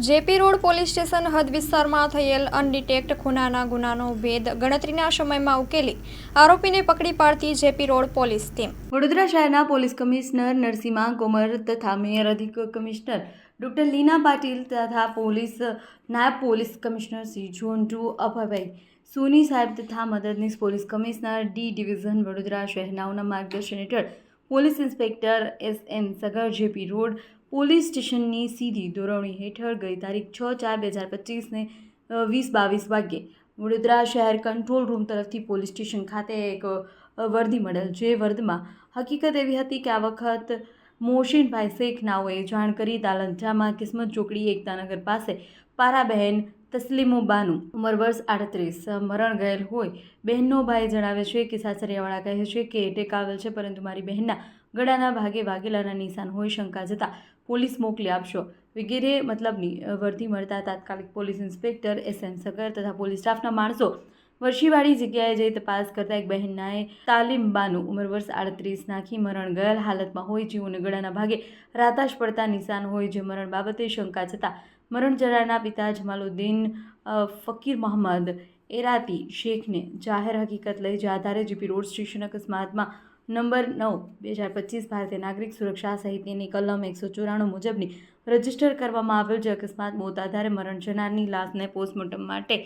JP road police station હદ વિસ્તારમાં થયેલ અનડિટેક્ટ ખૂનાના ગુનાનો ભેદ ગણતરીના સમયમાં ઉકેલી આરોપીને પકડી પાડતી JP road police team. Vadodara શહેરના પોલીસ કમિશનર નરસિંહા કોમર તથા મેયર અધિક કમિશનર ડોક્ટર લીના પાટીલ તથા નાયબ police commissioner Shri zone 2 Abhaybhai Soni સાહેબ તથા મદદનીશ police commissioner D division Vadodara શહેરનાઓના માર્ગદર્શન હેઠળ police inspector S N. Sagar JP road police સ્ટેશનની સીધી દોરવણી હેઠળ ગઈ તારીખ 6/4/2025ને 20:22 વાગ્યે વડોદરા શહેર કંટ્રોલ રૂમ તરફથી પોલીસ સ્ટેશન ખાતે એક વર્દી મળેલ, જે વર્દમાં હકીકત એવી હતી કે આ વખત મોશીનભાઈ શેખ નાઓએ જાણ કરી તાલંજામાં કિસ્મત ચોકડી એકતાનગર પાસે પારાબહેન તસ્લીમો બાનુ ઉંમર વર્ષ 38 મરણ ગયેલ હોય. બહેનનો ભાઈ જણાવે છે કે સાસરિયાવાળા કહે છે કે એટેક આવેલ છે, પરંતુ મારી બહેનના ગળાના ભાગે વાગેલાના નિશાન હોય, શંકા જતાં પોલીસ મોકલી આપશો વગેરે મતલબની વર્દી મળતા તાત્કાલિક પોલીસ ઇન્સ્પેક્ટર એસ.એન. સગર તથા પોલીસ સ્ટાફના માણસો વર્ષીવાળી જગ્યાએ જઈ તપાસ કરતા એક બહેનનાએ તાલીમબાનું ઉંમર વર્ષ 38 નાખી મરણ ગયેલ હાલતમાં હોય, જેઓને ગળાના ભાગે રાતાશ પડતા નિશાન હોય, જે મરણ બાબતે શંકા જતાં મરણ જનારના પિતા જમાલુદ્દીન ફકીર મોહમ્મદ એરાતી શેખને જાહેર હકીકત લઈ જે આધારે જીપી રોડ સ્ટેશન અકસ્માતમાં નંબર 9/2025 ભારતીય નાગરિક સુરક્ષા સહિતની કલમ 194 મુજબની રજીસ્ટર કરવામાં આવેલ, જે અકસ્માત મોત આધારે મરણ જનારની લાશને પોસ્ટમોર્ટમ માટે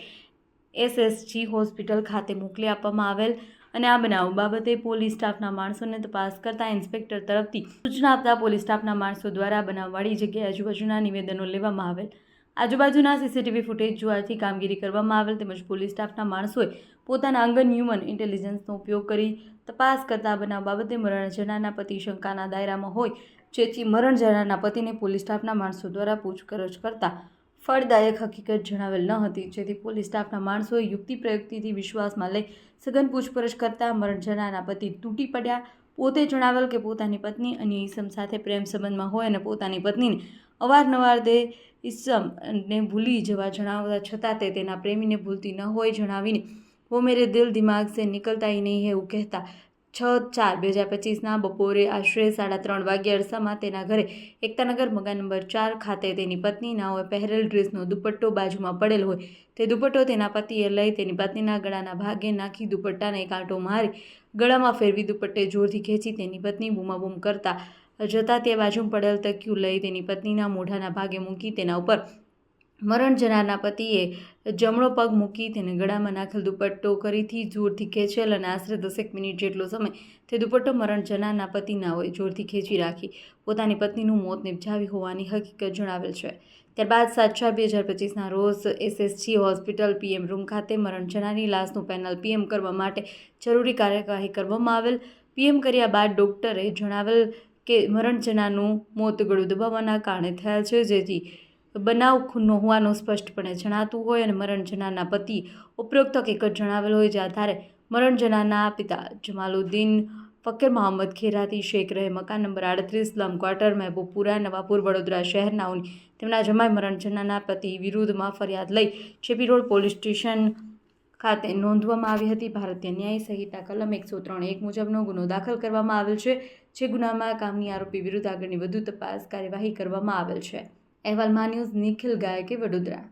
એસએસજી હોસ્પિટલ ખાતે મોકલી આપવામાં આવેલ અને આ બનાવ બાબતે પોલીસ સ્ટાફના માણસોને તપાસ કરતા ઇન્સ્પેક્ટર તરફથી સૂચના આપતા પોલીસ સ્ટાફના માણસો દ્વારા બનાવવાળી જગ્યાએ આજુબાજુના નિવેદનો લેવામાં આવેલ, આજુબાજુના સીસીટીવી ફૂટેજ જોવાથી કામગીરી કરવામાં આવેલ, તેમજ પોલીસ સ્ટાફના માણસોએ પોતાના અંગન હ્યુમન ઇન્ટેલિજન્સનો ઉપયોગ કરી તપાસ કરતા બનાવ બાબતે મરણ જનારના પતિ શંકાના દાયરામાં હોય, જેથી મરણ જનારના પતિને પોલીસ સ્ટાફના માણસો દ્વારા પૂછપરછ કરતા ફળદાયક હકીકત જણાવેલ ન હતી, જેથી પોલીસ સ્ટાફના માણસોએ યુક્તિ પ્રયુક્તિથી વિશ્વાસમાં લઈ સઘન પૂછપરછ કરતા મરણ જનારના પતિ તૂટી પડ્યા. પોતે જણાવેલ કે પોતાની પત્ની અન્ય ઈસમ સાથે પ્રેમ સંબંધમાં હોય અને પોતાની પત્નીને અવારનવાર તે ઈસમને ભૂલી જવા જણાવવા છતાં તે તેના પ્રેમીને ભૂલતી ન હોય જણાવીને વો મેરે દિલ દિમાગ સે નિકલતા ही નહીં હે એવું કહેતા 6/4/2025ના બપોરે આશરે 3:30 વાગ્યે અરસામાં તેના ઘરે એકતાનગર મકાન નંબર 4 ખાતે તેની પત્ની નાઓએ પહેરેલ ડ્રેસનો દુપટ્ટો બાજુમાં પડેલ હોય, તે દુપટ્ટો તેના પતિએ લઈ તેની પત્નીના ગળાના ભાગે નાખી દુપટ્ટાને એક આંટો મારી ગળામાં ફેરવી દુપટ્ટે જોરથી ખેંચી તેની પત્ની બૂમાબૂમ કરતા જતાં તે બાજુમાં પડેલ તકિયું લઈ તેની પત્નીના મોઢાના ભાગે મૂકી તેના ઉપર મરણ જનારના પતિએ જમણો પગ મૂકી તેને ગળામાં નાખેલ દુપટ્ટો ફરીથી જોરથી ખેંચેલ અને આશરે 10 મિનિટ જેટલો સમય તે દુપટ્ટો મરણ જનારના પતિનાઓએ જોરથી ખેંચી રાખી પોતાની પત્નીનું મોત નિપજાવી હોવાની હકીકત જણાવેલ છે. ત્યારબાદ 7/4/2025ના રોજ એસએસજી હોસ્પિટલ પીએમ રૂમ ખાતે મરણ જનારની લાશનું પેનલ પીએમ કરવા માટે જરૂરી કાર્યવાહી કરવામાં આવેલ. પીએમ કર્યા બાદ ડોક્ટરે જણાવેલ કે મરણ જનારનું મોત ગળું દબાવવાના કારણે થયેલ છે, જેથી બનાવ ખૂનનો હોવાનું સ્પષ્ટપણે જણાતું હોય અને મરણ જનારના પતિ ઉપરોક્ત હકીકત જણાવેલ હોય, જે આધારે મરણ જનારના પિતા જમાલુદ્દીન ફકીર મોહમ્મદ ખેરાતી શેખ રહે મકાન number 38 slum quarter Mehboobpura Navapur Vadodara શહેરનાઓની તેમના જમાઈ મરણ જનારના પતિ વિરુદ્ધમાં ફરિયાદ લઈ જેપી રોડ પોલીસ સ્ટેશન ખાતે નોંધવામાં આવી હતી. ભારતીય ન્યાય સંહિતા કલમ 103(1) મુજબનો ગુનો દાખલ કરવામાં આવેલ છે, જે ગુનામાં કામની આરોપી વિરુદ્ધ આગળની વધુ તપાસ કાર્યવાહી કરવામાં આવેલ છે. અહેવાલ માં ન્યૂઝ નિખિલ ગાયકે, વડોદરા.